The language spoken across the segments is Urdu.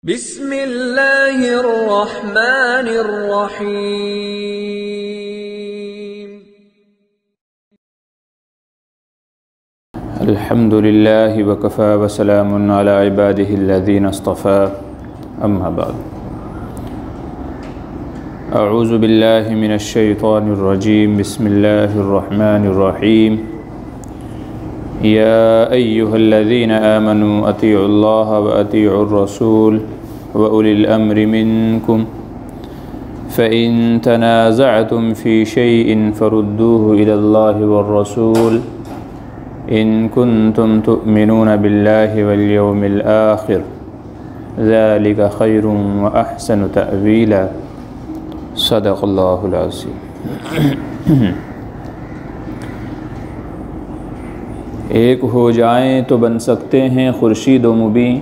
بسم اللہ الرحمن الرحیم۔ الحمد للہ وکفى وسلام علی عبادہ الذین اصطفى، اما بعد، اعوذ باللہ من الشیطان الرجیم، بسم اللہ الرحمن الرحیم۔ یا ایہا الذین آمنوا اطیعوا اللہ واطیعوا الرسول وأولی الأمر منکم فإن تنازعتم فی شیء فردوه إلی اللہ والرسول إن كنتم تؤمنون بالله واليوم الآخر ذلك خير وأحسن تأويلا، صدق الله العظيم۔ ایک ہو جائیں تو بن سکتے ہیں خورشید و مبیں،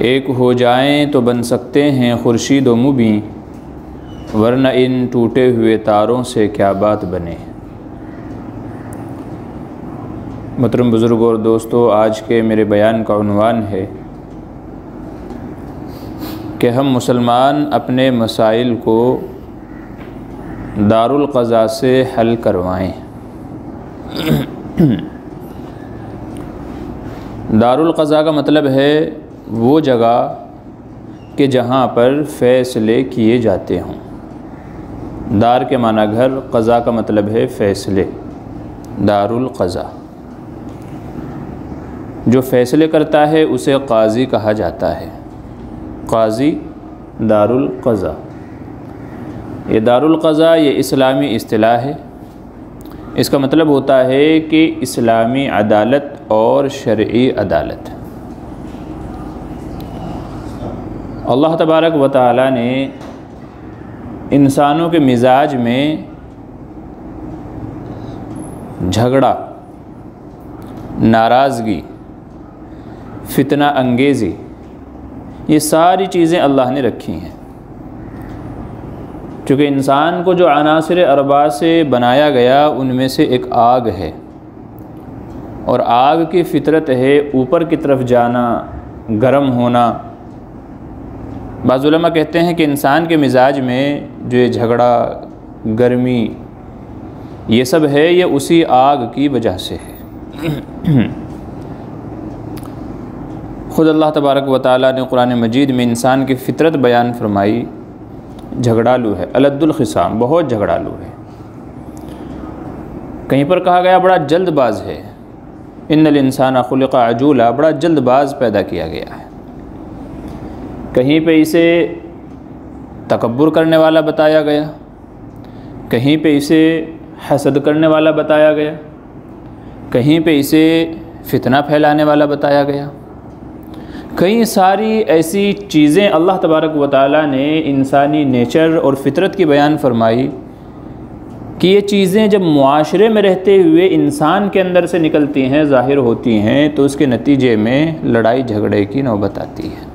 ایک ہو جائیں تو بن سکتے ہیں خورشید و مبیں، ورنہ ان ٹوٹے ہوئے تاروں سے کیا بات بنے۔ محترم بزرگوں اور دوستو، آج کے میرے بیان کا عنوان ہے کہ ہم مسلمان اپنے مسائل کو دارالقضاء سے حل کروائیں۔ دارالقضاء کا مطلب ہے وہ جگہ کہ جہاں پر فیصلے کیے جاتے ہوں۔ دار کے معنی گھر، قضاء کا مطلب ہے فیصلے، دارالقضاء۔ جو فیصلے کرتا ہے اسے قاضی کہا جاتا ہے، قاضی دارالقضاء۔ یہ دارالقضاء یہ اسلامی اصطلاح ہے۔ اس کا مطلب ہوتا ہے کہ اسلامی عدالت اور شرعی عدالت۔ اللہ تبارک و تعالی نے انسانوں کے مزاج میں جھگڑا، ناراضگی، فتنہ انگیزی، یہ ساری چیزیں اللہ نے رکھی ہیں۔ چونکہ انسان کو جو عناصر اربعہ سے بنایا گیا ان میں سے ایک آگ ہے، اور آگ کی فطرت ہے اوپر کی طرف جانا، گرم ہونا۔ بعض علماء کہتے ہیں کہ انسان کے مزاج میں جو یہ جھگڑا، گرمی، یہ سب ہے، یہ اسی آگ کی وجہ سے ہے۔ خود اللہ تبارک و تعالیٰ نے قرآن مجید میں انسان کی فطرت بیان فرمائی، جھگڑالو ہے، الد الخصام، بہت جھگڑالو ہے۔ کہیں پر کہا گیا بڑا جلد باز ہے، ان الانسان خلق عجولا، بڑا جلد باز پیدا کیا گیا ہے۔ کہیں پہ اسے تکبر کرنے والا بتایا گیا، کہیں پہ اسے حسد کرنے والا بتایا گیا، کہیں پہ اسے فتنہ پھیلانے والا بتایا گیا۔ کئی ساری ایسی چیزیں اللہ تبارک و تعالیٰ نے انسانی نیچر اور فطرت کی بیان فرمائی کہ یہ چیزیں جب معاشرے میں رہتے ہوئے انسان کے اندر سے نکلتی ہیں، ظاہر ہوتی ہیں، تو اس کے نتیجے میں لڑائی جھگڑے کی نوبت آتی ہے۔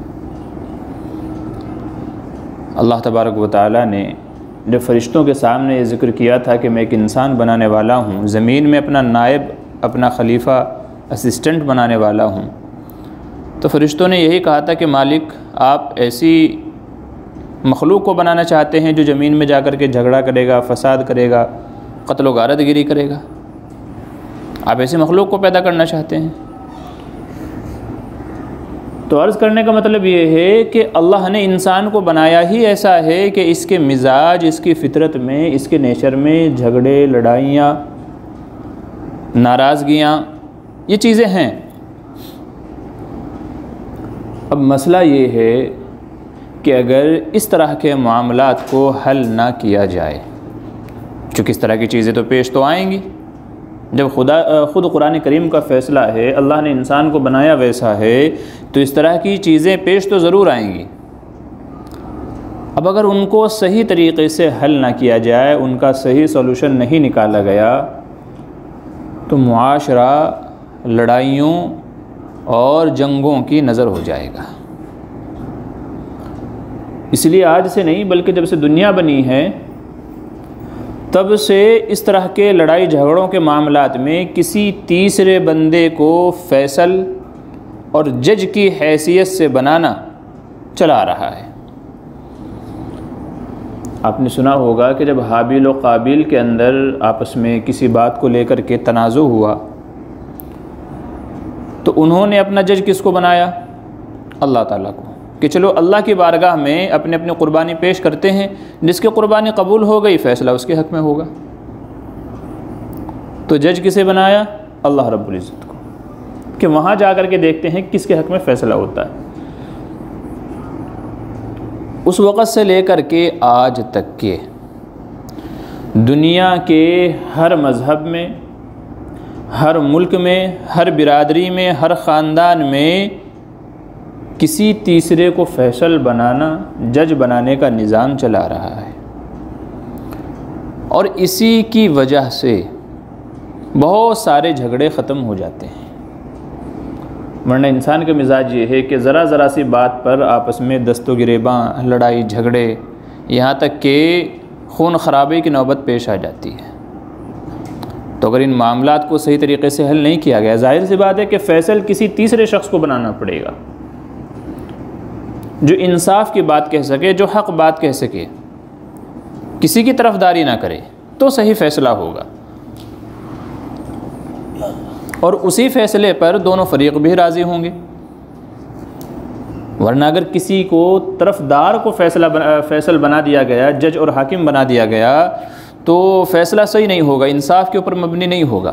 اللہ تبارک و تعالیٰ نے جب فرشتوں کے سامنے یہ ذکر کیا تھا کہ میں ایک انسان بنانے والا ہوں، زمین میں اپنا نائب، اپنا خلیفہ، اسسٹنٹ بنانے والا ہوں، تو فرشتوں نے یہی کہا تھا کہ مالک آپ ایسی مخلوق کو بنانا چاہتے ہیں جو زمین میں جا کر کے جھگڑا کرے گا، فساد کرے گا، قتل و غارت گیری کرے گا؟ آپ ایسی مخلوق کو پیدا کرنا چاہتے ہیں؟ تو عرض کرنے کا مطلب یہ ہے کہ اللہ نے انسان کو بنایا ہی ایسا ہے کہ اس کے مزاج، اس کی فطرت میں، اس کے نیچر میں جھگڑے، لڑائیاں، ناراضگیاں، یہ چیزیں ہیں۔ اب مسئلہ یہ ہے کہ اگر اس طرح کے معاملات کو حل نہ کیا جائے، چونکہ اس طرح کی چیزیں تو پیش تو آئیں گی، جب خود قرآن کریم کا فیصلہ ہے، اللہ نے انسان کو بنایا ویسا ہے، تو اس طرح کی چیزیں پیش تو ضرور آئیں گی۔ اب اگر ان کو صحیح طریقے سے حل نہ کیا جائے، ان کا صحیح سولوشن نہیں نکالا گیا، تو معاشرہ لڑائیوں اور جنگوں کی نظر ہو جائے گا۔ اس لیے آج سے نہیں بلکہ جب سے دنیا بنی ہے تب سے اس طرح کے لڑائی جھگڑوں کے معاملات میں کسی تیسرے بندے کو فیصل اور جج کی حیثیت سے بنانا چلا آ رہا ہے۔ آپ نے سنا ہوگا کہ جب حابیل و قابیل کے اندر آپس میں کسی بات کو لے کر کے تنازع ہوا تو انہوں نے اپنا جج کس کو بنایا؟ اللہ تعالیٰ کو، کہ چلو اللہ کی بارگاہ میں اپنے اپنے قربانی پیش کرتے ہیں، جس کی قربانی قبول ہو گئی فیصلہ اس کے حق میں ہوگا۔ تو جج کسے بنایا؟ اللہ رب العزت کو، کہ وہاں جا کر کے دیکھتے ہیں کس کے حق میں فیصلہ ہوتا ہے۔ اس وقت سے لے کر کے آج تک کے دنیا کے ہر مذہب میں، ہر ملک میں، ہر برادری میں، ہر خاندان میں کسی تیسرے کو فیصل بنانا، جج بنانے کا نظام چلا رہا ہے، اور اسی کی وجہ سے بہت سارے جھگڑے ختم ہو جاتے ہیں۔ ورنہ انسان کا مزاج یہ ہے کہ ذرا ذرا سی بات پر آپس میں دست و گریباں، لڑائی جھگڑے، یہاں تک کہ خون خرابے کی نوبت پیش آ جاتی ہے۔ تو اگر ان معاملات کو صحیح طریقے سے حل نہیں کیا گیا، ظاہر سی بات ہے کہ فیصل کسی تیسرے شخص کو بنانا پڑے گا، جو انصاف کی بات کہہ سکے، جو حق بات کہہ سکے، کسی کی طرفداری نہ کرے، تو صحیح فیصلہ ہوگا، اور اسی فیصلے پر دونوں فریق بھی راضی ہوں گے۔ ورنہ اگر کسی کو طرفدار کو فیصل بنا دیا گیا، جج اور حاکم بنا دیا گیا، تو فیصلہ صحیح نہیں ہوگا، انصاف کے اوپر مبنی نہیں ہوگا،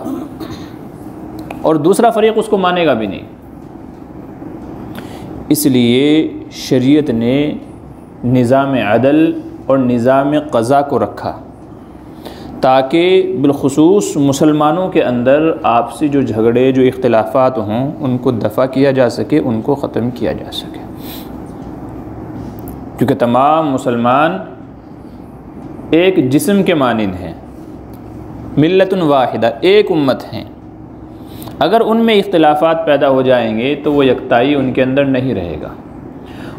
اور دوسرا فریق اس کو مانے گا بھی نہیں۔ اس لیے شریعت نے نظام عدل اور نظام قضا کو رکھا، تاکہ بالخصوص مسلمانوں کے اندر آپسی جو جھگڑے، جو اختلافات ہوں، ان کو دفع کیا جا سکے، ان کو ختم کیا جا سکے، کیونکہ تمام مسلمان ایک جسم کے مانند ہیں، ملت واحدہ، ایک امت ہیں۔ اگر ان میں اختلافات پیدا ہو جائیں گے تو وہ یکتائی ان کے اندر نہیں رہے گا،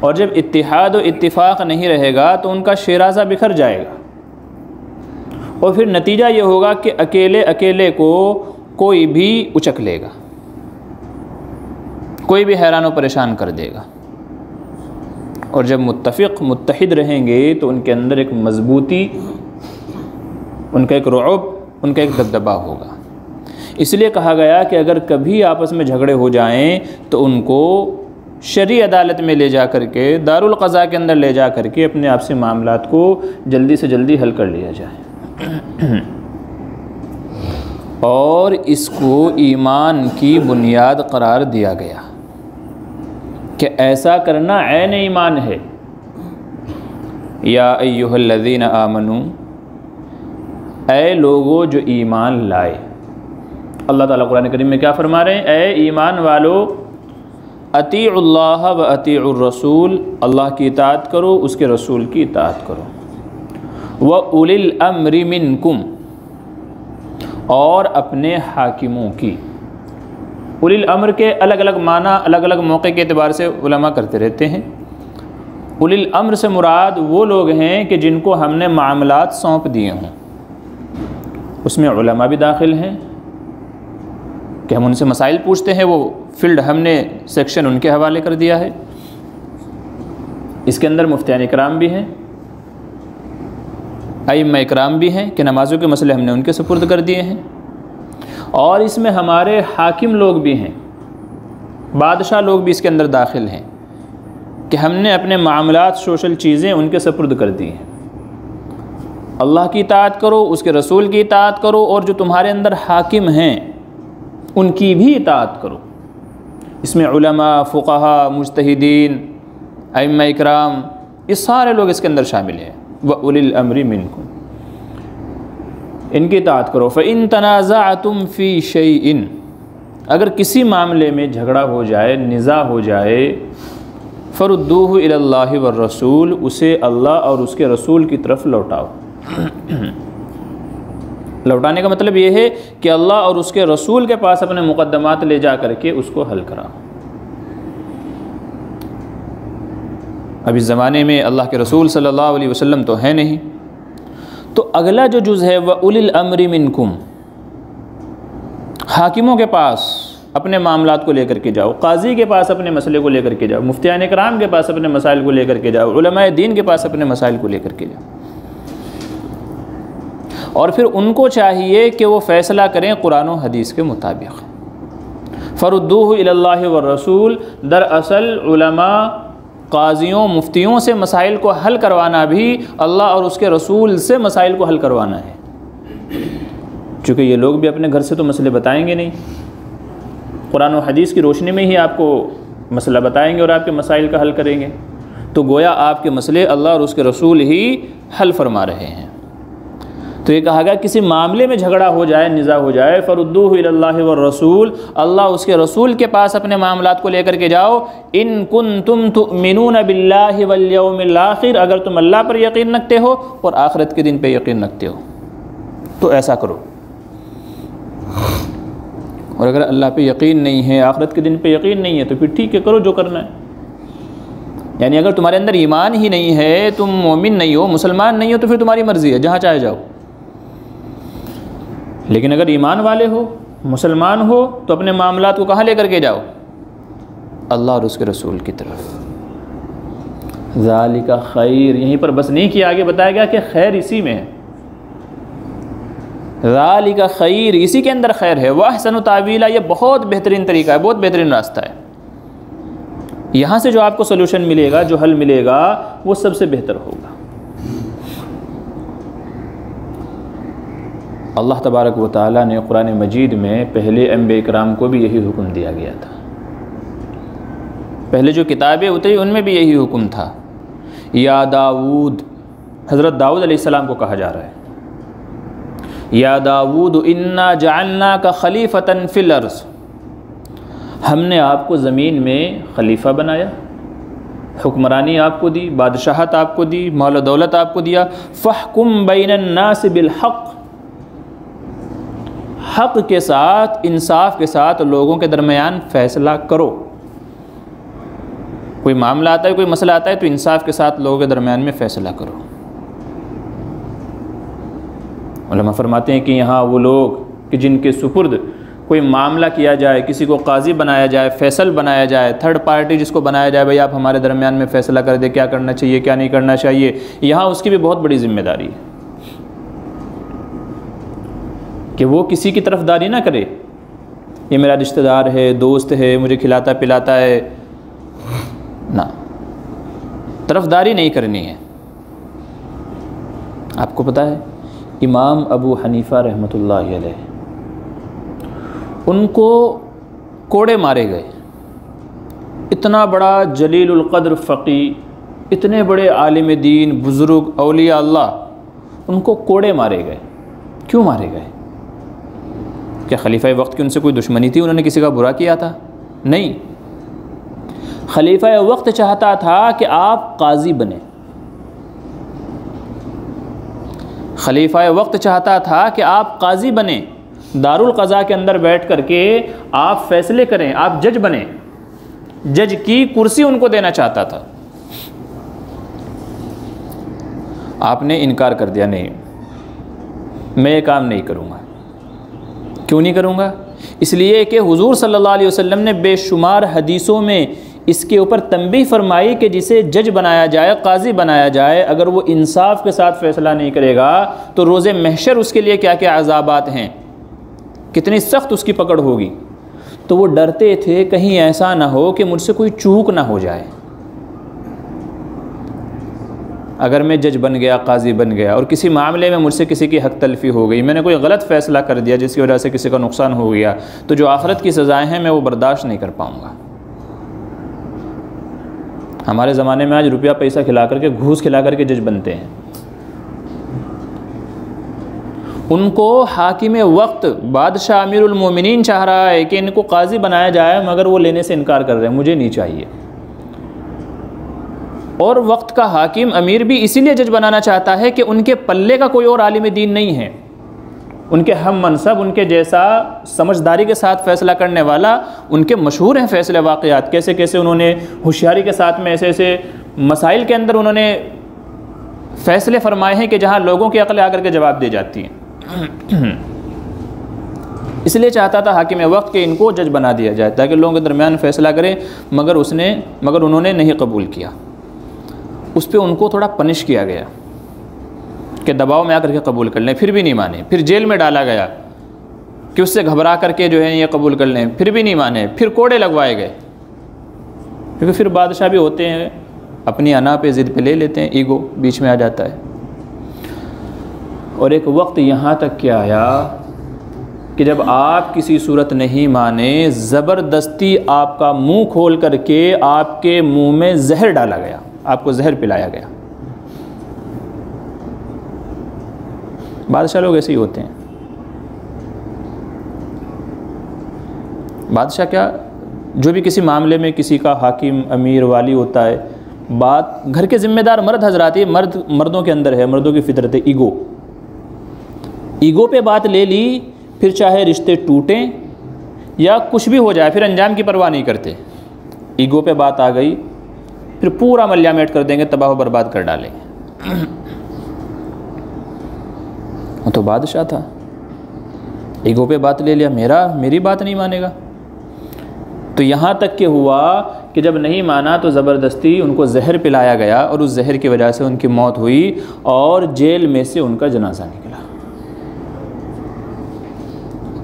اور جب اتحاد و اتفاق نہیں رہے گا تو ان کا شیرازہ بکھر جائے گا، اور پھر نتیجہ یہ ہوگا کہ اکیلے اکیلے کو کوئی بھی اچک لے گا، کوئی بھی حیران و پریشان کر دے گا۔ اور جب متفق متحد رہیں گے تو ان کے اندر ایک مضبوطی، ان کا ایک رعب، ان کا ایک دبدبہ ہوگا۔ اس لیے کہا گیا کہ اگر کبھی آپس میں جھگڑے ہو جائیں تو ان کو شرعی عدالت میں لے جا کر کے، دارالقضاء کے اندر لے جا کر کے اپنے آپسی معاملات کو جلدی سے جلدی حل کر لیا جائے۔ اور اس کو ایمان کی بنیاد قرار دیا گیا کہ ایسا کرنا عین ایمان ہے۔ یا ایھا الذین آمنوا، اے لوگو جو ایمان لائے۔ اللہ تعالیٰ قرآن کریم میں کیا فرما رہے ہیں؟ اے ایمان والو، اطیعوا اللہ و اطیعوا الرسول، اللہ کی اطاعت کرو، اس کے رسول کی اطاعت کرو، وَأُولِي الْأَمْرِ مِنْكُمْ، اور اپنے حاکموں کی۔ اولی الامر کے الگ الگ معنی الگ الگ موقع کے اعتبار سے علماء کرتے رہتے ہیں۔ اولی الامر سے مراد وہ لوگ ہیں کہ جن کو ہم نے معاملات سونپ دیے ہوں، اس میں علماء بھی داخل ہیں کہ ہم ان سے مسائل پوچھتے ہیں، وہ فیلڈ ہم نے سیکشن ان کے حوالے کر دیا ہے۔ اس کے اندر مفتیان اکرام بھی ہیں، ائمہ اکرام بھی ہیں کہ نمازوں کے مسئلے ہم نے ان کے سپرد کر دیے ہیں، اور اس میں ہمارے حاکم لوگ بھی ہیں، بادشاہ لوگ بھی اس کے اندر داخل ہیں کہ ہم نے اپنے معاملات، سوشل چیزیں ان کے سپرد کر دی ہیں۔ اللہ کی اطاعت کرو، اس کے رسول کی اطاعت کرو، اور جو تمہارے اندر حاکم ہیں ان کی بھی اطاعت کرو۔ اس میں علماء، فقہاء، مجتہدین، ائمہ اکرام، یہ سارے لوگ اس کے اندر شامل ہیں۔ وَأُولِي الْأَمْرِ مِنْكُمْ، ان کی اطاعت کرو۔ فَإِن تَنَازَعْتُمْ فِي شَيْءٍ، اگر کسی معاملے میں جھگڑا ہو جائے، نزاع ہو جائے، فَرُدُّوهُ إِلَى اللَّهِ وَالرَّسُولِ، اسے اللہ اور اس کے رسول کی طرف لوٹاؤ۔ لوٹانے کا مطلب یہ ہے کہ اللہ اور اس کے رسول کے پاس اپنے مقدمات لے جا کر کے اس کو حل کراؤ۔ اب اس زمانے میں اللہ کے رسول صلی اللہ علیہ وسلم تو ہے نہیں، تو اگلا جو جز ہے وَأُولِي الْأَمْرِ مِنْكُمْ، حاکموں کے پاس اپنے معاملات کو لے کر کے جاؤ، قاضی کے پاس اپنے مسئلے کو لے کر کے جاؤ، مفتیان کرام کے پاس اپنے مسائل کو لے کر کے جاؤ، علماء دین کے پاس اپنے مسائل کو لے کر کے جاؤ، اور پھر ان کو چاہیے کہ وہ فیصلہ کریں قرآن و حدیث کے مطابق۔ فردوہ الی اللہ والرسول، دراصل علماء، قاضیوں، مفتیوں سے مسائل کو حل کروانا بھی اللہ اور اس کے رسول سے مسائل کو حل کروانا ہے، چونکہ یہ لوگ بھی اپنے گھر سے تو مسئلے بتائیں گے نہیں، قرآن و حدیث کی روشنی میں ہی آپ کو مسئلہ بتائیں گے اور آپ کے مسائل کا حل کریں گے، تو گویا آپ کے مسئلے اللہ اور اس کے رسول ہی حل فرما رہے ہیں۔ تو یہ کہا گیا کسی معاملے میں جھگڑا ہو جائے، نزاع ہو جائے، فردوہ الی اللہ والرسول، اللہ اس کے رسول کے پاس اپنے معاملات کو لے کر کے جاؤ۔ ان کنتم تؤمنون باللہ والیوم الآخر، اگر تم اللہ پر یقین رکھتے ہو اور آخرت کے دن پہ یقین رکھتے ہو تو ایسا کرو، اور اگر اللہ پہ یقین نہیں ہے، آخرت کے دن پہ یقین نہیں ہے، تو پھر ٹھیک ہے، کرو جو کرنا ہے۔ یعنی اگر تمہارے اندر ایمان ہی نہیں ہے، تم مومن نہیں ہو، مسلمان نہیں ہو، تو پھر تمہاری مرضی ہے، جہاں چاہے جاؤ۔ لیکن اگر ایمان والے ہو، مسلمان ہو، تو اپنے معاملات کو کہاں لے کر کے جاؤ؟ اللہ اور اس کے رسول کی طرف۔ ذالک خیر، یہیں پر بس نہیں کیا، آگے بتایا گیا کہ خیر اسی میں ہے، ذالک خیر، اسی کے اندر خیر ہے، واحسن تاویلا، یہ بہت بہترین طریقہ ہے، بہت بہترین راستہ ہے، یہاں سے جو آپ کو سلوشن ملے گا، جو حل ملے گا، وہ سب سے بہتر ہوگا۔ اللہ تبارک و تعالیٰ نے قرآن مجید میں پہلے انبیاء کرام کو بھی یہی حکم دیا گیا تھا، پہلے جو کتابیں اتری ان میں بھی یہی حکم تھا۔ یا داؤد، حضرت داؤد علیہ السلام کو کہا جا رہا ہے، یا داؤد انا جعلناک خلیفۃ فی الارض، ہم نے آپ کو زمین میں خلیفہ بنایا، حکمرانی آپ کو دی، بادشاہت آپ کو دی، مال و دولت آپ کو دیا، فاحکم بین الناس بالحق، حق کے ساتھ، انصاف کے ساتھ لوگوں کے درمیان فیصلہ کرو۔ کوئی معاملہ آتا ہے، کوئی مسئلہ آتا ہے، تو انصاف کے ساتھ لوگوں کے درمیان میں فیصلہ کرو۔ علماء فرماتے ہیں کہ یہاں وہ لوگ کہ جن کے سپرد کوئی معاملہ کیا جائے، کسی کو قاضی بنایا جائے، فیصل بنایا جائے، تھرڈ پارٹی جس کو بنایا جائے، بھائی آپ ہمارے درمیان میں فیصلہ کر دے، کیا کرنا چاہیے، کیا نہیں کرنا چاہیے، یہاں اس کی بھی بہت بڑی ذمہ داری ہے کہ وہ کسی کی طرفداری نہ کرے، یہ میرا رشتہ دار ہے، دوست ہے، مجھے کھلاتا پلاتا ہے، نہ، طرفداری نہیں کرنی ہے۔ آپ کو پتہ ہے امام ابو حنیفہ رحمۃ اللہ علیہ، ان کو کوڑے مارے گئے، اتنا بڑا جلیل القدر فقی، اتنے بڑے عالم دین، بزرگ، اولیاء اللہ، ان کو کوڑے مارے گئے۔ کیوں مارے گئے؟ کیا خلیفہ وقت کی ان سے کوئی دشمنی تھی، انہوں نے کسی کا برا کیا تھا؟ نہیں، خلیفہ وقت چاہتا تھا کہ آپ قاضی بنیں، خلیفہ وقت چاہتا تھا کہ آپ قاضی بنیں، دارالقضاء کے اندر بیٹھ کر کے آپ فیصلے کریں، آپ جج بنیں، جج کی کرسی ان کو دینا چاہتا تھا۔ آپ نے انکار کر دیا، نہیں، میں یہ کام نہیں کروں گا۔ کیوں نہیں کروں گا؟ اس لیے کہ حضور صلی اللہ علیہ وسلم نے بے شمار حدیثوں میں اس کے اوپر تنبیہ فرمائی کہ جسے جج بنایا جائے، قاضی بنایا جائے، اگر وہ انصاف کے ساتھ فیصلہ نہیں کرے گا تو روز محشر اس کے لیے کیا کیا عذابات ہیں، کتنی سخت اس کی پکڑ ہوگی۔ تو وہ ڈرتے تھے کہیں ایسا نہ ہو کہ مجھ سے کوئی چوک نہ ہو جائے، اگر میں جج بن گیا، قاضی بن گیا، اور کسی معاملے میں مجھ سے کسی کی حق تلفی ہو گئی، میں نے کوئی غلط فیصلہ کر دیا جس کی وجہ سے کسی کا نقصان ہو گیا، تو جو آخرت کی سزائیں ہیں میں وہ برداشت نہیں کر پاؤں گا۔ ہمارے زمانے میں آج روپیہ پیسہ کھلا کر کے، گھوس کھلا کر کے جج بنتے ہیں۔ ان کو حاکم وقت، بادشاہ امیر المومنین چاہ رہا ہے کہ ان کو قاضی بنایا جائے، مگر وہ لینے سے انکار کر رہے ہیں، مجھے نہیں چاہیے۔ اور وقت کا حاکم امیر بھی اسی لیے جج بنانا چاہتا ہے کہ ان کے پلے کا کوئی اور عالم دین نہیں ہے، ان کے ہم منصب، ان کے جیسا سمجھداری کے ساتھ فیصلہ کرنے والا، ان کے مشہور ہیں فیصلے واقعات، کیسے کیسے انہوں نے ہوشیاری کے ساتھ میں ایسے ایسے مسائل کے اندر انہوں نے فیصلے فرمائے ہیں کہ جہاں لوگوں کی عقلیں آ کر کے جواب دے جاتی ہیں۔ اس لیے چاہتا تھا حاکم وقت کہ ان کو جج بنا دیا جائے تاکہ لوگوں کے درمیان فیصلہ کریں، مگر انہوں نے نہیں قبول کیا۔ اس پہ ان کو تھوڑا پنش کیا گیا کہ دباؤ میں آ کر کے قبول کر لیں، پھر بھی نہیں مانے۔ پھر جیل میں ڈالا گیا کہ اس سے گھبرا کر کے جو ہے یہ قبول کر لیں، پھر بھی نہیں مانے۔ پھر کوڑے لگوائے گئے، کیونکہ پھر بادشاہ بھی ہوتے ہیں اپنی انا پہ ضد پہ لے لیتے ہیں، ایگو بیچ میں آ جاتا ہے۔ اور ایک وقت یہاں تک کیا آیا کہ جب آپ کسی صورت نہیں مانے، زبردستی آپ کا منہ کھول کر کے آپ کے منہ میں زہر ڈالا گیا، آپ کو زہر پلایا گیا۔ بادشاہ لوگ ایسے ہی ہوتے ہیں۔ بادشاہ کیا، جو بھی کسی معاملے میں کسی کا حاکم امیر والی ہوتا ہے، بات گھر کے ذمہ دار مرد حضرات، یہ مردوں کے اندر ہے، مردوں کی فطرت ہے، ایگو پہ بات لے لی، پھر چاہے رشتے ٹوٹیں یا کچھ بھی ہو جائے، پھر انجام کی پرواہ نہیں کرتے۔ ایگو پہ بات آ گئی، پھر پورا ملیا میٹ کر دیں گے، تباہ و برباد کر ڈالیں گے۔ وہ تو بادشاہ تھا، ایگو پہ بات لے لیا، میری بات نہیں مانے گا۔ تو یہاں تک کہ ہوا کہ جب نہیں مانا تو زبردستی ان کو زہر پلایا گیا، اور اس زہر کی وجہ سے ان کی موت ہوئی، اور جیل میں سے ان کا جنازہ نکلا۔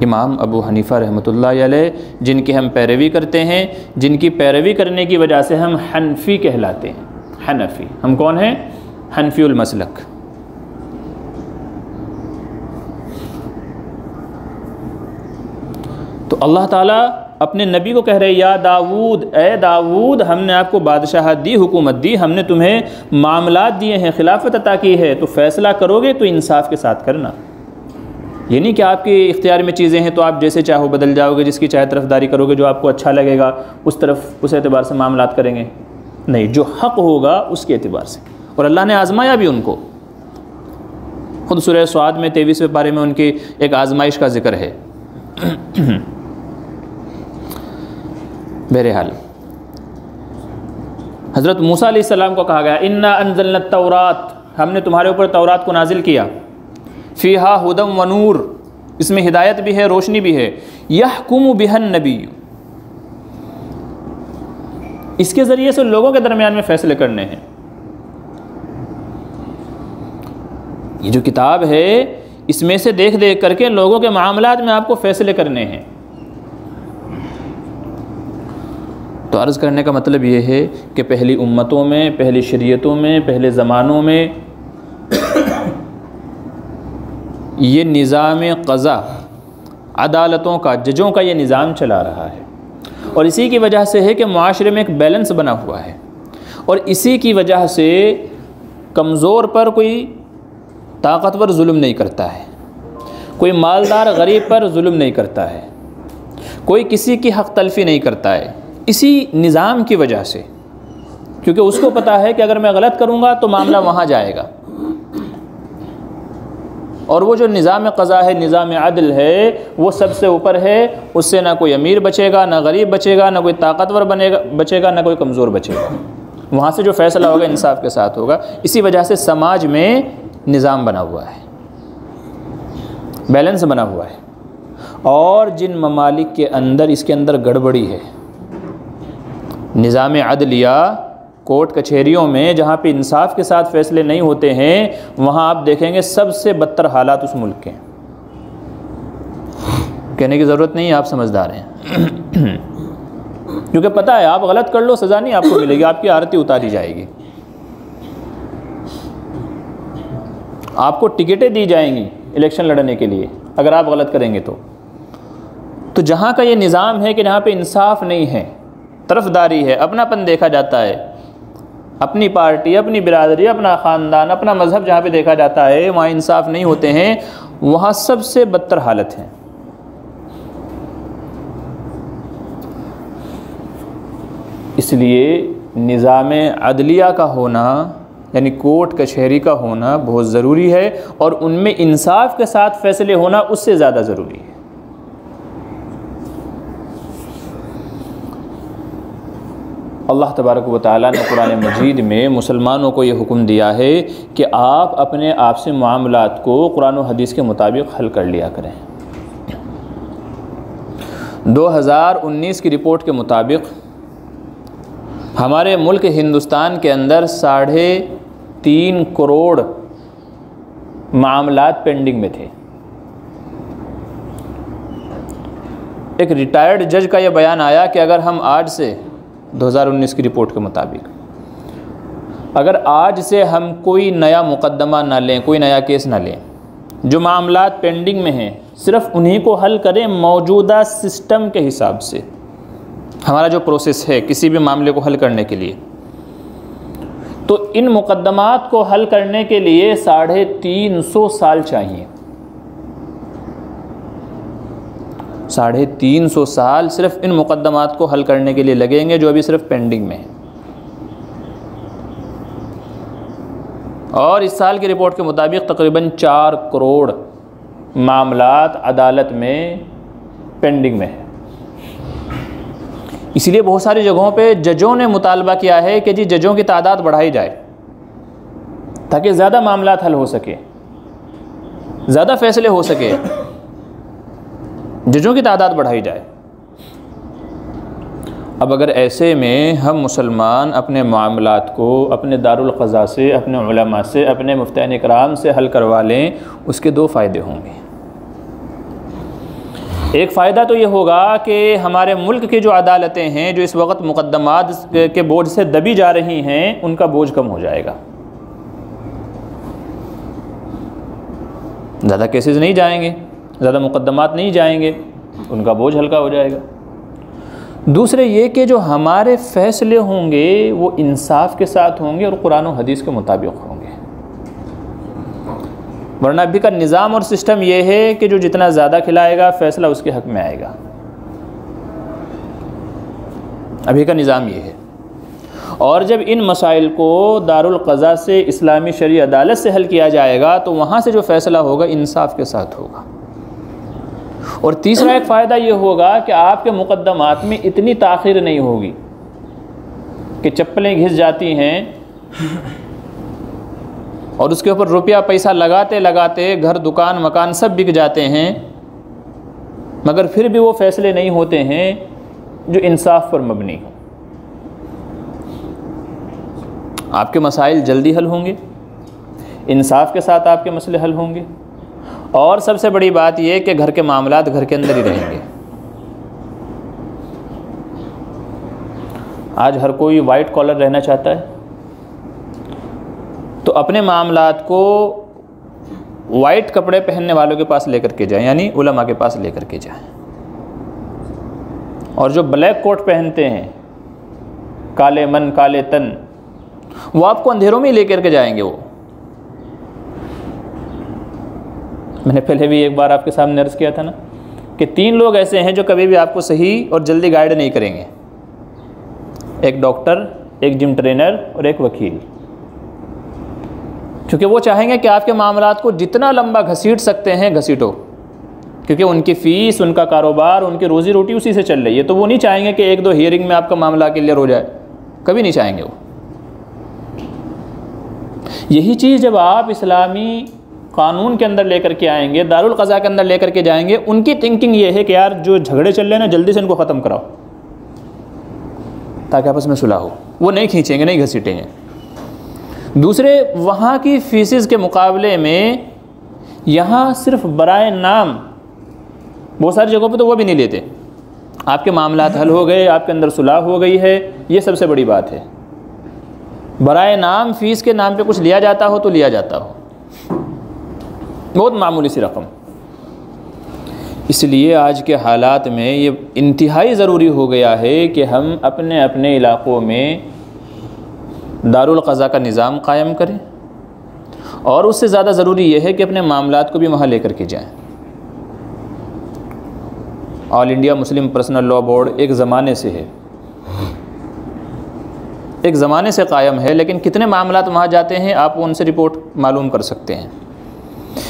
امام ابو حنیفہ رحمۃ اللہ علیہ، جن کی ہم پیروی کرتے ہیں، جن کی پیروی کرنے کی وجہ سے ہم حنفی کہلاتے ہیں۔ حنفی، ہم کون ہیں؟ حنفی المسلک۔ تو اللہ تعالیٰ اپنے نبی کو کہہ رہے، یا داؤد، اے داؤد، ہم نے آپ کو بادشاہت دی، حکومت دی، ہم نے تمہیں معاملات دیے ہیں، خلافت عطا کی ہے، تو فیصلہ کرو گے تو انصاف کے ساتھ کرنا۔ یہ نہیں کہ آپ کے اختیار میں چیزیں ہیں تو آپ جیسے چاہو بدل جاؤ گے، جس کی چاہے طرفداری کرو گے، جو آپ کو اچھا لگے گا اس اعتبار سے معاملات کریں گے۔ نہیں، جو حق ہوگا اس کے اعتبار سے۔ اور اللہ نے آزمایا بھی ان کو، خود سورہ صاد میں 23ویں پارے میں ان کی ایک آزمائش کا ذکر ہے۔ بہرحال حضرت موسیٰ علیہ السلام کو کہا گیا، انا انزلنا التورات، ہم نے تمہارے اوپر تورات کو نازل کیا، فیہا ھدی و نور، اس میں ہدایت بھی ہے، روشنی بھی ہے، یحکم بہا النبی، اس کے ذریعے سے لوگوں کے درمیان میں فیصلے کرنے ہیں۔ یہ جو کتاب ہے اس میں سے دیکھ دیکھ کر کے لوگوں کے معاملات میں آپ کو فیصلے کرنے ہیں۔ تو عرض کرنے کا مطلب یہ ہے کہ پہلی امتوں میں، پہلی شریعتوں میں، پہلے زمانوں میں یہ نظام قضا، عدالتوں کا، ججوں کا یہ نظام چلا رہا ہے، اور اسی کی وجہ سے ہے کہ معاشرے میں ایک بیلنس بنا ہوا ہے، اور اسی کی وجہ سے کمزور پر کوئی طاقتور ظلم نہیں کرتا ہے، کوئی مالدار غریب پر ظلم نہیں کرتا ہے، کوئی کسی کی حق تلفی نہیں کرتا ہے، اسی نظام کی وجہ سے، کیونکہ اس کو پتہ ہے کہ اگر میں غلط کروں گا تو معاملہ وہاں جائے گا۔ اور وہ جو نظام قضا ہے، نظام عدل ہے، وہ سب سے اوپر ہے، اس سے نہ کوئی امیر بچے گا، نہ غریب بچے گا، نہ کوئی طاقتور بچے گا، نہ کوئی کمزور بچے گا۔ وہاں سے جو فیصلہ ہوگا انصاف کے ساتھ ہوگا۔ اسی وجہ سے سماج میں نظام بنا ہوا ہے، بیلنس بنا ہوا ہے۔ اور جن ممالک کے اندر اس کے اندر گڑبڑی ہے، نظام عدلیہ، کورٹ کچہریوں میں جہاں پہ انصاف کے ساتھ فیصلے نہیں ہوتے ہیں، وہاں آپ دیکھیں گے سب سے بدتر حالات اس ملک کے ہیں۔ کہنے کی ضرورت نہیں ہے، آپ سمجھدار ہیں، کیونکہ پتہ ہے آپ غلط کر لو سزا نہیں آپ کو ملے گی، آپ کی آرتی اتاری جائے گی، آپ کو ٹکٹیں دی جائیں گی الیکشن لڑنے کے لیے اگر آپ غلط کریں گے تو جہاں کا یہ نظام ہے کہ جہاں پہ انصاف نہیں ہے، طرفداری ہے، اپنا پن دیکھا جاتا ہے، اپنی پارٹی، اپنی برادری، اپنا خاندان، اپنا مذہب جہاں پہ دیکھا جاتا ہے، وہاں انصاف نہیں ہوتے ہیں، وہاں سب سے بدتر حالت ہے۔ اس لیے نظام عدلیہ کا ہونا، یعنی کورٹ کچہری کا ہونا بہت ضروری ہے، اور ان میں انصاف کے ساتھ فیصلے ہونا اس سے زیادہ ضروری ہے۔ اللہ تبارک و تعالیٰ نے قرآن مجید میں مسلمانوں کو یہ حکم دیا ہے کہ آپ اپنے آپ سے معاملات کو قرآن و حدیث کے مطابق حل کر لیا کریں۔ 2019 کی رپورٹ کے مطابق ہمارے ملک ہندوستان کے اندر 3.5 کروڑ معاملات پینڈنگ میں تھے۔ ایک ریٹائرڈ جج کا یہ بیان آیا کہ اگر ہم آج سے 2019 کی رپورٹ کے مطابق اگر آج سے ہم کوئی نیا مقدمہ نہ لیں، کوئی نیا کیس نہ لیں، جو معاملات پینڈنگ میں ہیں صرف انہی کو حل کریں موجودہ سسٹم کے حساب سے، ہمارا جو پروسیس ہے کسی بھی معاملے کو حل کرنے کے لیے، تو ان مقدمات کو حل کرنے کے لیے 350 سال چاہیے۔ 350 سال صرف ان مقدمات کو حل کرنے کے لیے لگیں گے جو ابھی صرف پینڈنگ میں ہیں۔ اور اس سال کی رپورٹ کے مطابق تقریباً 4 کروڑ معاملات عدالت میں پینڈنگ میں ہیں۔ اسی لیے بہت ساری جگہوں پہ ججوں نے مطالبہ کیا ہے کہ ججوں کی تعداد بڑھائی جائے تاکہ زیادہ معاملات حل ہو سکے، زیادہ فیصلے ہو سکے، ججوں کی تعداد بڑھائی جائے۔ اب اگر ایسے میں ہم مسلمان اپنے معاملات کو اپنے دارالقضاء سے، اپنے علماء سے، اپنے مفتیان اکرام سے حل کروا لیں، اس کے 2 فائدے ہوں گے۔ ایک فائدہ تو یہ ہوگا کہ ہمارے ملک کی جو عدالتیں ہیں جو اس وقت مقدمات کے بوجھ سے دبی جا رہی ہیں، ان کا بوجھ کم ہو جائے گا، زیادہ کیسز نہیں جائیں گے، زیادہ مقدمات نہیں جائیں گے، ان کا بوجھ ہلکا ہو جائے گا۔ دوسرے یہ کہ جو ہمارے فیصلے ہوں گے وہ انصاف کے ساتھ ہوں گے اور قرآن و حدیث کے مطابق ہوں گے، ورنہ ابھی کا نظام اور سسٹم یہ ہے کہ جو جتنا زیادہ کھلائے گا فیصلہ اس کے حق میں آئے گا۔ ابھی کا نظام یہ ہے۔ اور جب ان مسائل کو دارالقضاء سے، اسلامی شرعی عدالت سے حل کیا جائے گا تو وہاں سے جو فیصلہ ہوگا انصاف کے ساتھ ہوگا۔ اور تیسرا ایک فائدہ یہ ہوگا کہ آپ کے مقدمات میں اتنی تاخیر نہیں ہوگی کہ چپلیں گھس جاتی ہیں اور اس کے اوپر روپیہ پیسہ لگاتے لگاتے گھر، دکان، مکان سب بک جاتے ہیں، مگر پھر بھی وہ فیصلے نہیں ہوتے ہیں جو انصاف پر مبنی ہوں۔ آپ کے مسائل جلدی حل ہوں گے، انصاف کے ساتھ آپ کے مسئلے حل ہوں گے، اور سب سے بڑی بات یہ کہ گھر کے معاملات گھر کے اندر ہی رہیں گے۔ آج ہر کوئی وائٹ کالر رہنا چاہتا ہے، تو اپنے معاملات کو وائٹ کپڑے پہننے والوں کے پاس لے کر کے جائیں، یعنی علماء کے پاس لے کر کے جائیں۔ اور جو بلیک کوٹ پہنتے ہیں، کالے من کالے تن، وہ آپ کو اندھیروں میں ہی لے کر کے جائیں گے۔ وہ میں نے پہلے بھی ایک بار آپ کے سامنے عرض کیا تھا نا کہ 3 لوگ ایسے ہیں جو کبھی بھی آپ کو صحیح اور جلدی گائیڈ نہیں کریں گے، ایک ڈاکٹر، ایک جم ٹرینر اور ایک وکیل، کیونکہ وہ چاہیں گے کہ آپ کے معاملات کو جتنا لمبا گھسیٹ سکتے ہیں گھسیٹو، کیونکہ ان کی فیس، ان کا کاروبار، ان کی روزی روٹی اسی سے چل رہی ہے، تو وہ نہیں چاہیں گے کہ 1-2 ہیئرنگ میں آپ کا معاملہ کلیئر ہو جائے، کبھی نہیں چاہیں گے وہ۔ یہی چیز جب آپ اسلامی قانون کے اندر لے کر کے آئیں گے، دارالقضاء کے اندر لے کر کے جائیں گے، ان کی تھنکنگ یہ ہے کہ یار جو جھگڑے چل رہے ہیں نا جلدی سے ان کو ختم کراؤ تاکہ آپس میں صلح ہو، وہ نہیں کھینچیں گے، نہیں گھسیٹیں گے۔ دوسرے، وہاں کی فیسز کے مقابلے میں یہاں صرف برائے نام، بہت ساری جگہوں پہ تو وہ بھی نہیں لیتے، آپ کے معاملات حل ہو گئے، آپ کے اندر صلح ہو گئی ہے، یہ سب سے بڑی بات ہے۔ برائے نام فیس کے نام پہ کچھ لیا جاتا ہو تو لیا جاتا ہو، بہت معمولی سی رقم۔ اس لیے آج کے حالات میں یہ انتہائی ضروری ہو گیا ہے کہ ہم اپنے اپنے علاقوں میں دارالقضاء کا نظام قائم کریں، اور اس سے زیادہ ضروری یہ ہے کہ اپنے معاملات کو بھی وہاں لے کر کے جائیں۔ All India Muslim Personal Law Board ایک زمانے سے ہے، ایک زمانے سے قائم ہے، لیکن کتنے معاملات وہاں جاتے ہیں آپ ان سے رپورٹ معلوم کر سکتے ہیں۔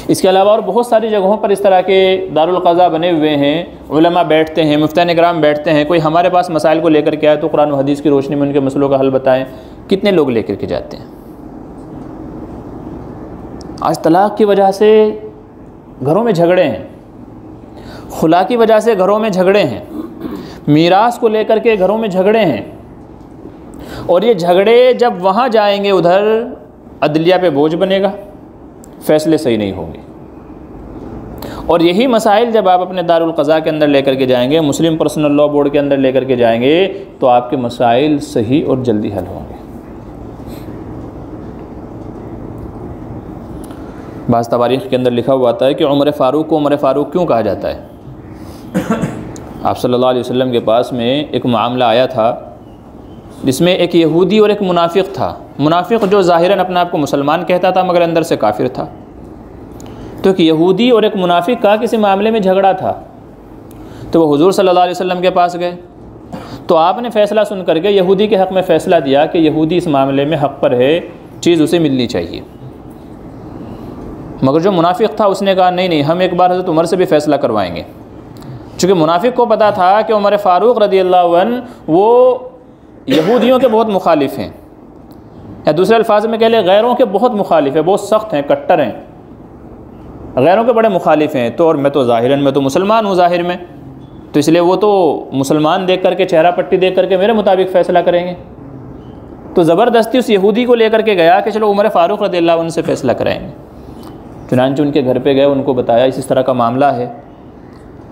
اس کے علاوہ اور بہت ساری جگہوں پر اس طرح کے دارالقضاء بنے ہوئے ہیں، علماء بیٹھتے ہیں، مفتیان اکرام بیٹھتے ہیں، کوئی ہمارے پاس مسائل کو لے کر کے آئے تو قرآن و حدیث کی روشنی میں ان کے مسئلوں کا حل بتائیں، کتنے لوگ لے کر کے جاتے ہیں۔ آج طلاق کی وجہ سے گھروں میں جھگڑے ہیں، خلا کی وجہ سے گھروں میں جھگڑے ہیں، میراث کو لے کر کے گھروں میں جھگڑے ہیں، اور یہ جھگڑے جب وہاں جائیں گے ادھر عدلیہ پہ بوجھ بنے گا، فیصلے صحیح نہیں ہوں گے۔ اور یہی مسائل جب آپ اپنے دارالقضاء کے اندر لے کر کے جائیں گے، مسلم پرسنل لاء بورڈ کے اندر لے کر کے جائیں گے، تو آپ کے مسائل صحیح اور جلدی حل ہوں گے۔ بعض تواریخ کے اندر لکھا ہوا آتا ہے کہ عمر فاروق کو عمر فاروق کیوں کہا جاتا ہے؟ آپ صلی اللہ علیہ وسلم کے پاس میں ایک معاملہ آیا تھا جس میں ایک یہودی اور ایک منافق تھا۔ منافق جو ظاہراً اپنے آپ کو مسلمان کہتا تھا مگر اندر سے کافر تھا۔ تو ایک یہودی اور ایک منافق کا کسی معاملے میں جھگڑا تھا، تو وہ حضور صلی اللہ علیہ وسلم کے پاس گئے، تو آپ نے فیصلہ سن کر کے یہودی کے حق میں فیصلہ دیا کہ یہودی اس معاملے میں حق پر ہے، چیز اسے ملنی چاہیے۔ مگر جو منافق تھا اس نے کہا نہیں ہم ایک بار حضرت عمر سے بھی فیصلہ کروائیں گے، چونکہ منافق کو پتا تھا کہ عمر فاروق رضی اللہ عنہ وہ یہودیوں کے بہت مخالف ہیں، یا دوسرے الفاظ میں کہہ لیں غیروں کے بہت مخالف ہیں، بہت سخت ہیں، کٹر ہیں، غیروں کے بڑے مخالف ہیں۔ تو اور میں تو ظاہراً میں تو مسلمان ہوں ظاہر میں، تو اس لیے وہ تو مسلمان دیکھ کر کے چہرہ پٹی دیکھ کر کے میرے مطابق فیصلہ کریں گے۔ تو زبردستی اس یہودی کو لے کر کے گیا کہ چلو عمر فاروق رضی اللہ عنہ سے فیصلہ کرائیں گے۔ چنانچہ ان کے گھر پہ گئے، ان کو بتایا اس طرح کا معاملہ ہے۔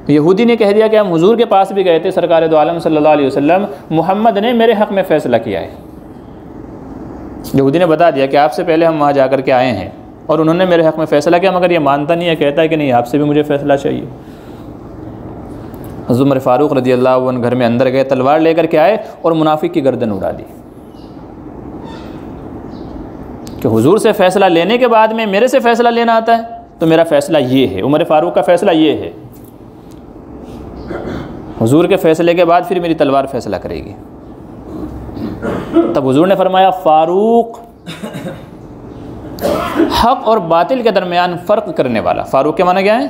یہودی نے کہہ دیا کہ ہم حضور کے پاس بھی گئے تھے، سرکار دو عالم صلی اللہ علیہ وسلم، محمد نے میرے حق میں فیصلہ کیا ہے۔ یہودی نے بتا دیا کہ آپ سے پہلے ہم وہاں جا کر کے آئے ہیں اور انہوں نے میرے حق میں فیصلہ کیا، مگر یہ مانتا نہیں ہے، کہتا ہے کہ نہیں آپ سے بھی مجھے فیصلہ چاہیے۔ حضرت عمر فاروق رضی اللہ عنہ گھر میں اندر گئے، تلوار لے کر کے آئے اور منافق کی گردن اڑا دی کہ حضور سے فیصلہ لینے کے بعد میں میرے سے فیصلہ لینا آتا ہے، تو میرا فیصلہ یہ ہے، عمر فاروق کا فیصلہ یہ ہے، حضور کے فیصلے کے بعد پھر میری تلوار فیصلہ کرے گی۔ تب حضور نے فرمایا فاروق حق اور باطل کے درمیان فرق کرنے والا۔ فاروق کے معنی کیا ہے؟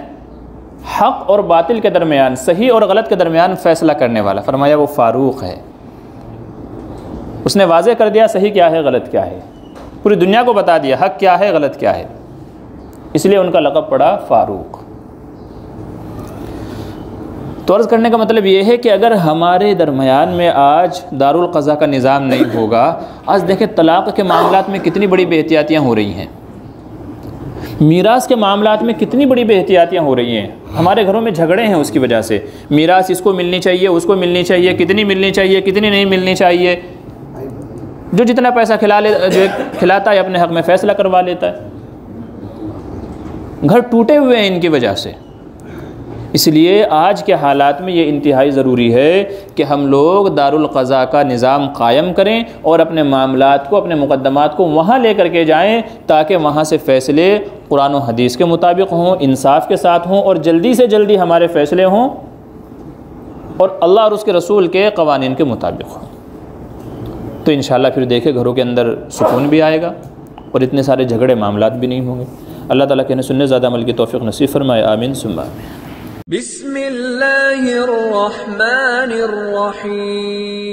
حق اور باطل کے درمیان، صحیح اور غلط کے درمیان فیصلہ کرنے والا۔ فرمایا وہ فاروق ہے، اس نے واضح کر دیا صحیح کیا ہے غلط کیا ہے، پوری دنیا کو بتا دیا حق کیا ہے غلط کیا ہے، اس لیے ان کا لقب پڑا فاروق۔ تو عرض کرنے کا مطلب یہ ہے کہ اگر ہمارے درمیان میں آج دارالقضاء کا نظام نہیں ہوگا، آج دیکھیں طلاق کے معاملات میں کتنی بڑی بے احتیاطیاں ہو رہی ہیں، میراث کے معاملات میں کتنی بڑی بے احتیاطیاں ہو رہی ہیں، ہمارے گھروں میں جھگڑے ہیں اس کی وجہ سے، میراث اس کو ملنی چاہیے اس کو ملنی چاہیے، کتنی ملنی چاہیے کتنی نہیں ملنی چاہیے، جو جتنا پیسہ کھلاتا ہے اپنے حق میں فیصلہ کروا لیتا ہے۔ گھر ٹوٹے ہوئے ہیں ان کی وجہ سے۔ اس لیے آج کے حالات میں یہ انتہائی ضروری ہے کہ ہم لوگ دارالقضاء کا نظام قائم کریں اور اپنے معاملات کو، اپنے مقدمات کو وہاں لے کر کے جائیں، تاکہ وہاں سے فیصلے قرآن و حدیث کے مطابق ہوں، انصاف کے ساتھ ہوں، اور جلدی سے جلدی ہمارے فیصلے ہوں اور اللہ اور اس کے رسول کے قوانین کے مطابق ہوں۔ تو انشاءاللہ پھر دیکھیں گھروں کے اندر سکون بھی آئے گا اور اتنے سارے جھگڑے معاملات بھی نہیں ہوں گے۔ اللہ تعالیٰ کہنے سننے زیادہ عمل کی توفیق نصیب فرمائے، آمین ثم آمین۔ بسم اللہ الرحمن الرحیم۔